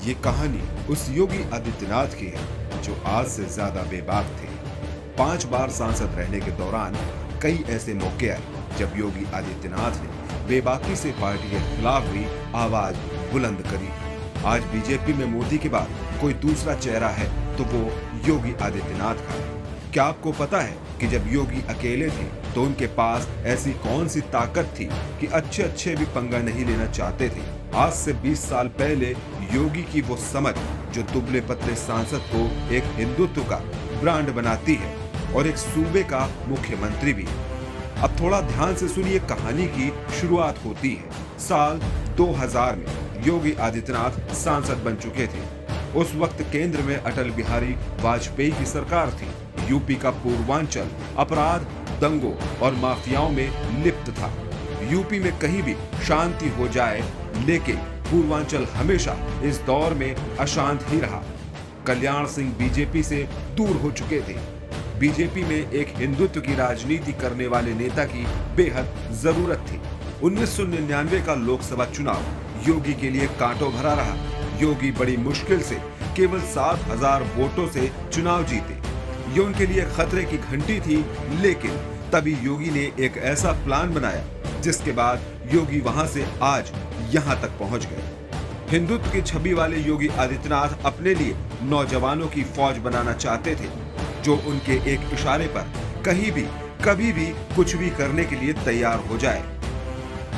ये कहानी उस योगी आदित्यनाथ की है जो आज से ज्यादा बेबाक थे। 5 बार सांसद रहने के दौरान कई ऐसे मौके आए जब योगी आदित्यनाथ ने बेबाकी से पार्टी के खिलाफ भी आवाज बुलंद करी। आज बीजेपी में मोदी के बाद कोई दूसरा चेहरा है तो वो योगी आदित्यनाथ का है। क्या आपको पता है कि जब योगी अकेले थे तो उनके पास ऐसी कौन सी ताकत थी कि अच्छे भी पंगा नहीं लेना चाहते थे। आज से 20 साल पहले योगी की वो समझ जो दुबले पतले सांसद को एक हिंदुत्व का ब्रांड बनाती है और एक सूबे का मुख्यमंत्री भी। अब थोड़ा ध्यान से सुनिए, कहानी की शुरुआत होती है साल 2000 में। योगी आदित्यनाथ सांसद बन चुके थे। उस वक्त केंद्र में अटल बिहारी वाजपेयी की सरकार थी। यूपी का पूर्वांचल अपराध, दंगों और माफियाओं में लिप्त था। यूपी में कहीं भी शांति हो जाए, लेकिन पूर्वांचल हमेशा इस दौर में अशांत ही रहा। कल्याण सिंह बीजेपी से दूर हो चुके थे। बीजेपी में एक हिंदुत्व की राजनीति करने वाले नेता की बेहद जरूरत थी। 1999 का लोकसभा चुनाव योगी के लिए कांटों भरा रहा। योगी बड़ी मुश्किल से केवल 7000 वोटों से चुनाव जीते। ये उनके लिए खतरे की घंटी थी, लेकिन तभी योगी ने एक ऐसा प्लान बनाया जिसके बाद योगी वहां से आज यहां तक पहुंच गए। हिंदुत्व की छवि वाले योगी आदित्यनाथ अपने लिए नौजवानों की फौज बनाना चाहते थे जो उनके एक इशारे पर कहीं भी कभी भी कुछ भी करने के लिए तैयार हो जाए।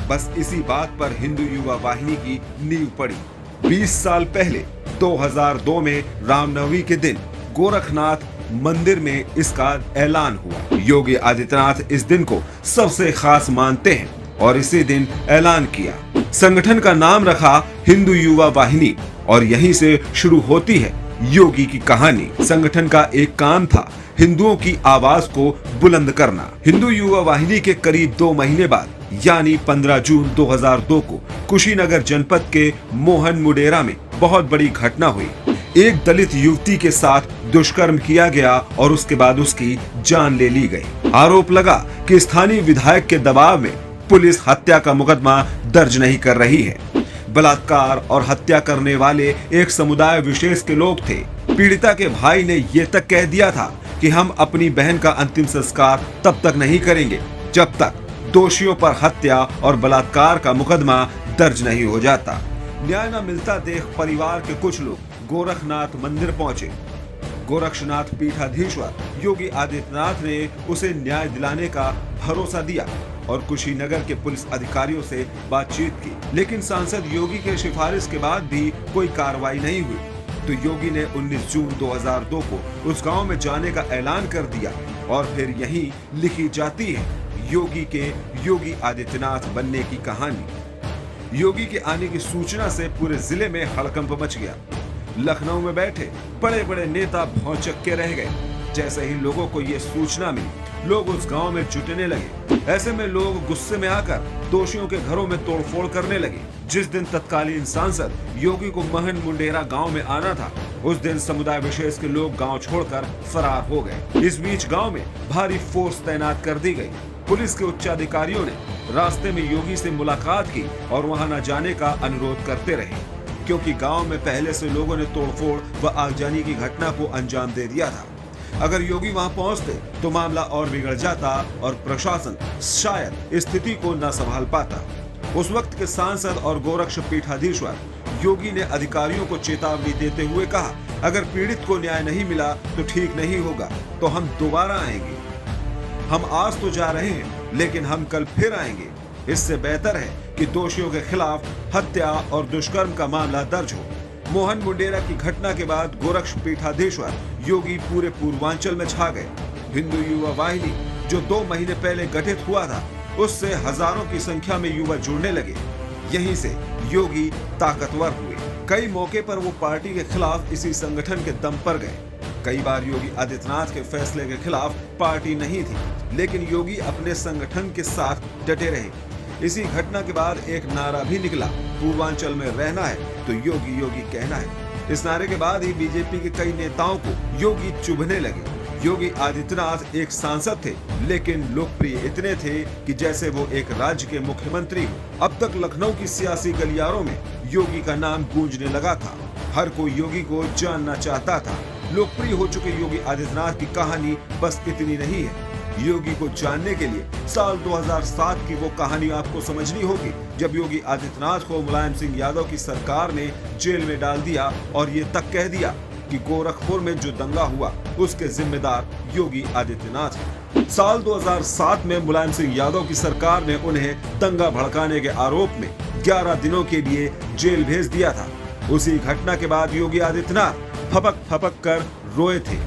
बस इसी बात पर हिंदू युवा वाहिनी की नींव पड़ी। 20 साल पहले 2002 में रामनवमी के दिन गोरखनाथ मंदिर में इसका ऐलान हुआ। योगी आदित्यनाथ इस दिन को सबसे खास मानते हैं और इसी दिन ऐलान किया। संगठन का नाम रखा हिंदू युवा वाहिनी और यहीं से शुरू होती है योगी की कहानी। संगठन का एक काम था हिंदुओं की आवाज को बुलंद करना। हिंदू युवा वाहिनी के करीब 2 महीने बाद यानी 15 जून 2002 को कुशीनगर जनपद के मोहन मुडेरा में बहुत बड़ी घटना हुई। एक दलित युवती के साथ दुष्कर्म किया गया और उसके बाद उसकी जान ले ली गई। आरोप लगा कि स्थानीय विधायक के दबाव में पुलिस हत्या का मुकदमा दर्ज नहीं कर रही है। बलात्कार और हत्या करने वाले एक समुदाय विशेष के लोग थे। पीड़िता के भाई ने ये तक कह दिया था कि हम अपनी बहन का अंतिम संस्कार तब तक नहीं करेंगे जब तक दोषियों पर हत्या और बलात्कार का मुकदमा दर्ज नहीं हो जाता। न्याय न मिलता देख परिवार के कुछ लोग गोरखनाथ मंदिर पहुंचे। गोरक्षनाथ पीठाधीश्वर योगी आदित्यनाथ ने उसे न्याय दिलाने का भरोसा दिया और कुशीनगर के पुलिस अधिकारियों से बातचीत की, लेकिन सांसद योगी के सिफारिश के बाद भी कोई कार्रवाई नहीं हुई। तो योगी ने 19 जून 2002 को उस गांव में जाने का ऐलान कर दिया और फिर यहीं लिखी जाती है योगी के योगी आदित्यनाथ बनने की कहानी। योगी के आने की सूचना से पूरे जिले में हड़कंप मच गया। लखनऊ में बैठे बड़े बड़े नेता भौंचक के रह गए। जैसे ही लोगों को ये सूचना मिली, लोग उस गांव में जुटने लगे। ऐसे में लोग गुस्से में आकर दोषियों के घरों में तोड़फोड़ करने लगे। जिस दिन तत्कालीन सांसद योगी को मोहन मुंडेरा गांव में आना था, उस दिन समुदाय विशेष के लोग गांव छोड़कर फरार हो गए। इस बीच गांव में भारी फोर्स तैनात कर दी गई। पुलिस के उच्चाधिकारियों ने रास्ते में योगी से मुलाकात की और वहां न जाने का अनुरोध करते रहे, क्योंकि गांव में पहले से लोगों ने तोड़फोड़ व आगजनी की घटना को अंजाम दे दिया था। अगर योगी वहां पहुंचते तो मामला और बिगड़ जाता और प्रशासन शायद स्थिति को न संभाल पाता। उस वक्त के सांसद और गोरक्ष पीठाधीश्वर योगी ने अधिकारियों को चेतावनी देते हुए कहा, अगर पीड़ित को न्याय नहीं मिला तो ठीक नहीं होगा, तो हम दोबारा आएंगे। हम आज तो जा रहे हैं, लेकिन हम कल फिर आएंगे। इससे बेहतर है कि दोषियों के खिलाफ हत्या और दुष्कर्म का मामला दर्ज हो। मोहन मुंडेरा की घटना के बाद गोरक्ष पीठाधीश्वर योगी पूरे पूर्वांचल में छा गए। हिंदू युवा वाहिनी जो 2 महीने पहले गठित हुआ था, उससे हजारों की संख्या में युवा जुड़ने लगे। यहीं से योगी ताकतवर हुए। कई मौके पर वो पार्टी के खिलाफ इसी संगठन के दम पर गए। कई बार योगी आदित्यनाथ के फैसले के खिलाफ पार्टी नहीं थी, लेकिन योगी अपने संगठन के साथ डटे रहे। इसी घटना के बाद एक नारा भी निकला, पूर्वांचल में रहना है तो योगी योगी कहना है। इस नारे के बाद ही बीजेपी के कई नेताओं को योगी चुभने लगे। योगी आदित्यनाथ एक सांसद थे, लेकिन लोकप्रिय इतने थे कि जैसे वो एक राज्य के मुख्यमंत्री हो। अब तक लखनऊ की सियासी गलियारों में योगी का नाम गूंजने लगा था। हर कोई योगी को जानना चाहता था। लोकप्रिय हो चुके योगी आदित्यनाथ की कहानी बस इतनी नहीं है। योगी को जानने के लिए साल 2007 की वो कहानी आपको समझनी होगी, जब योगी आदित्यनाथ को मुलायम सिंह यादव की सरकार ने जेल में डाल दिया और ये तक कह दिया कि गोरखपुर में जो दंगा हुआ उसके जिम्मेदार योगी आदित्यनाथ हैं। साल 2007 में मुलायम सिंह यादव की सरकार ने उन्हें दंगा भड़काने के आरोप में 11 दिनों के लिए जेल भेज दिया था। उसी घटना के बाद योगी आदित्यनाथ फपक फपक कर रोए थे।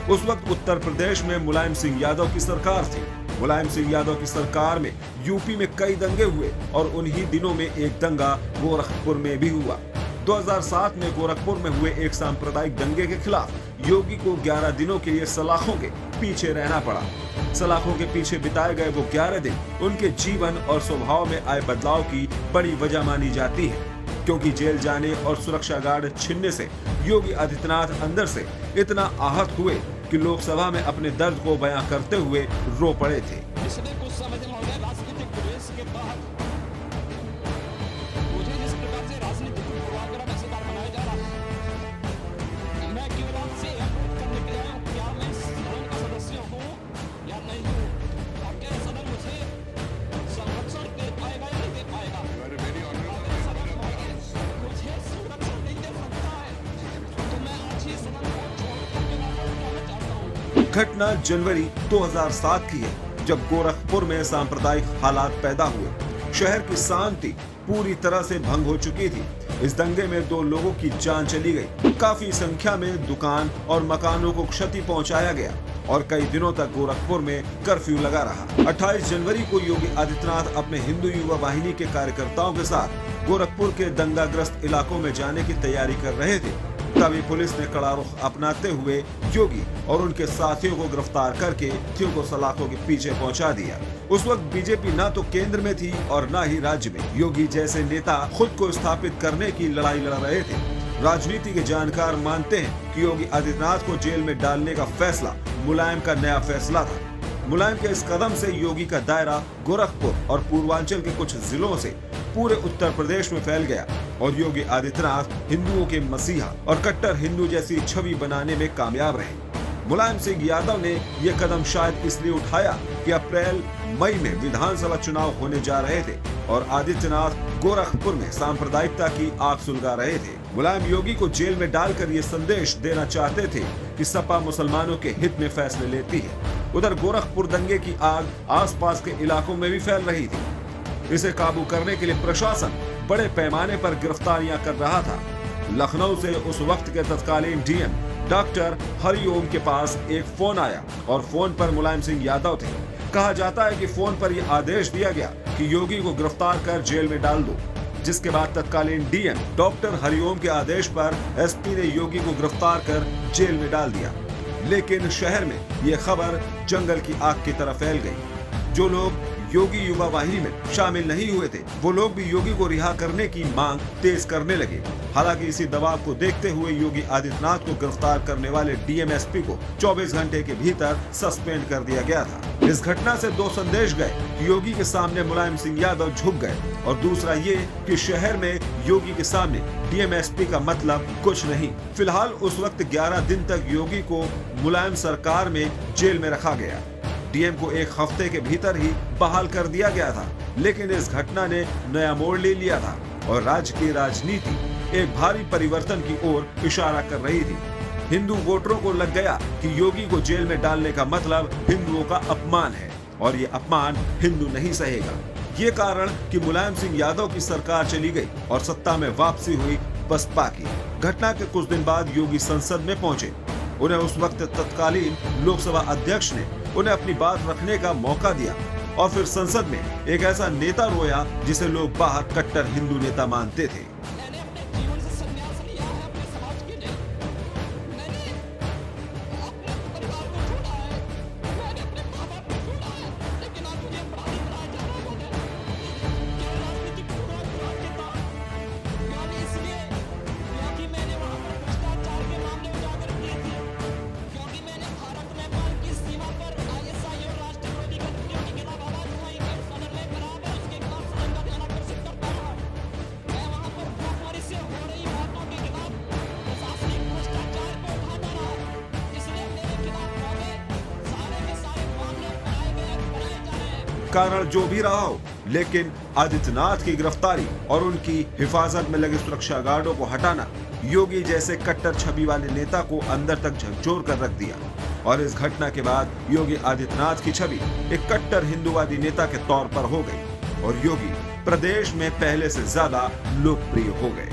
उस वक्त उत्तर प्रदेश में मुलायम सिंह यादव की सरकार थी। मुलायम सिंह यादव की सरकार में यूपी में कई दंगे हुए और उन्हीं दिनों में एक दंगा गोरखपुर में भी हुआ। 2007 में गोरखपुर में हुए एक सांप्रदायिक दंगे के खिलाफ योगी को 11 दिनों के लिए सलाखों के पीछे रहना पड़ा। सलाखों के पीछे बिताए गए वो 11 दिन उनके जीवन और स्वभाव में आए बदलाव की बड़ी वजह मानी जाती है, क्योंकि जेल जाने और सुरक्षा गार्ड छिनने से योगी आदित्यनाथ अंदर से इतना आहत हुए कि लोकसभा में अपने दर्द को बयां करते हुए रो पड़े थे। पिछले कुछ समय से हो गए राजनीतिक प्रवेश के बाद मुझे जिस प्रकार से राजनीतिक पूर्वाग्रह का शिकार बनाया जा रहा है, मैं केवल से करने के लिए क्या मैं सदन का सदस्य हूँ या नहीं हूँ, और क्या सदन मुझे संरक्षण दे पाएगा या नहीं दे पाएगा। मुझे संरक्षण नहीं दे सकता है तो मैं आज ही सदन को छोड़कर के वापस जाना चाहता हूँ। घटना जनवरी 2007 की है, जब गोरखपुर में सांप्रदायिक हालात पैदा हुए। शहर की शांति पूरी तरह से भंग हो चुकी थी। इस दंगे में 2 लोगों की जान चली गई। काफी संख्या में दुकान और मकानों को क्षति पहुंचाया गया और कई दिनों तक गोरखपुर में कर्फ्यू लगा रहा। 28 जनवरी को योगी आदित्यनाथ अपने हिंदू युवा वाहिनी के कार्यकर्ताओं के साथ गोरखपुर के दंगाग्रस्त इलाकों में जाने की तैयारी कर रहे थे। तभी पुलिस ने कड़ा रुख अपनाते हुए योगी और उनके साथियों को गिरफ्तार करके को सलाखों के पीछे पहुंचा दिया। उस वक्त बीजेपी ना तो केंद्र में थी और ना ही राज्य में। योगी जैसे नेता खुद को स्थापित करने की लड़ाई लड़ रहे थे। राजनीति के जानकार मानते हैं कि योगी आदित्यनाथ को जेल में डालने का फैसला मुलायम का नया फैसला था। मुलायम के इस कदम से योगी का दायरा गोरखपुर और पूर्वांचल के कुछ जिलों से पूरे उत्तर प्रदेश में फैल गया और योगी आदित्यनाथ हिंदुओं के मसीहा और कट्टर हिंदू जैसी छवि बनाने में कामयाब रहे। मुलायम सिंह यादव ने यह कदम शायद इसलिए उठाया कि अप्रैल मई में विधानसभा चुनाव होने जा रहे थे और आदित्यनाथ गोरखपुर में सांप्रदायिकता की आग सुलगा रहे थे। मुलायम योगी को जेल में डालकर ये संदेश देना चाहते थे कि सपा मुसलमानों के हित में फैसले लेती है। उधर गोरखपुर दंगे की आग आसपास के इलाकों में भी फैल रही थी। इसे काबू करने के लिए प्रशासन बड़े पैमाने पर गिरफ्तारियां कर रहा था। लखनऊ से उस वक्त के तत्कालीन डीएम डॉक्टर हरिओम के पास एक फोन आया और फोन पर मुलायम सिंह यादव थे। कहा जाता है कि फोन पर यह आदेश दिया गया कि योगी को गिरफ्तार कर जेल में डाल दो, जिसके बाद तत्कालीन डीएम डॉक्टर हरिओम के आदेश पर एसपी ने योगी को गिरफ्तार कर जेल में डाल दिया। लेकिन शहर में यह खबर जंगल की आग की तरह फैल गई। जो लोग योगी युवा वाहिनी में शामिल नहीं हुए थे, वो लोग भी योगी को रिहा करने की मांग तेज करने लगे। हालांकि इसी दबाव को देखते हुए योगी आदित्यनाथ को गिरफ्तार करने वाले डीएमएसपी को 24 घंटे के भीतर सस्पेंड कर दिया गया था। इस घटना से 2 संदेश गए कि योगी के सामने मुलायम सिंह यादव झुक गए और दूसरा ये कि शहर में योगी के सामने डीएमएसपी का मतलब कुछ नहीं। फिलहाल उस वक्त 11 दिन तक योगी को मुलायम सरकार में जेल में रखा गया। डीएम को 1 हफ्ते के भीतर ही बहाल कर दिया गया था, लेकिन इस घटना ने नया मोड़ ले लिया था और राज्य की राजनीति एक भारी परिवर्तन की ओर इशारा कर रही थी। हिंदू वोटरों को लग गया कि योगी को जेल में डालने का मतलब हिंदुओं का अपमान है और ये अपमान हिंदू नहीं सहेगा। ये कारण कि मुलायम सिंह यादव की सरकार चली गई और सत्ता में वापसी हुई बसपा की। घटना के कुछ दिन बाद योगी संसद में पहुंचे। उन्हें उस वक्त तत्कालीन लोकसभा अध्यक्ष ने उन्हें अपनी बात रखने का मौका दिया और फिर संसद में एक ऐसा नेता रोया जिसे लोग बाहर कट्टर हिंदू नेता मानते थे। मैंने अपने जीवन से संन्यास लिया है, अपने समाज के लिए मैंने अपने परिवार को छोड़ा है, मैंने अपने माँ बाप को छोड़ा है, लेकिन आज मुझे अपराधी बनाया जा रहा है। क्या राजनीतिक पूर्वाग्रह के तहत, यानी इसलिए क्योंकि मैंने वहाँ पर भ्रष्टाचार कारण जो भी रहा हो, लेकिन आदित्यनाथ की गिरफ्तारी और उनकी हिफाजत में लगे सुरक्षा गार्डों को हटाना योगी जैसे कट्टर छवि वाले नेता को अंदर तक झकझोर कर रख दिया। और इस घटना के बाद योगी आदित्यनाथ की छवि एक कट्टर हिंदूवादी नेता के तौर पर हो गई और योगी प्रदेश में पहले से ज्यादा लोकप्रिय हो गए।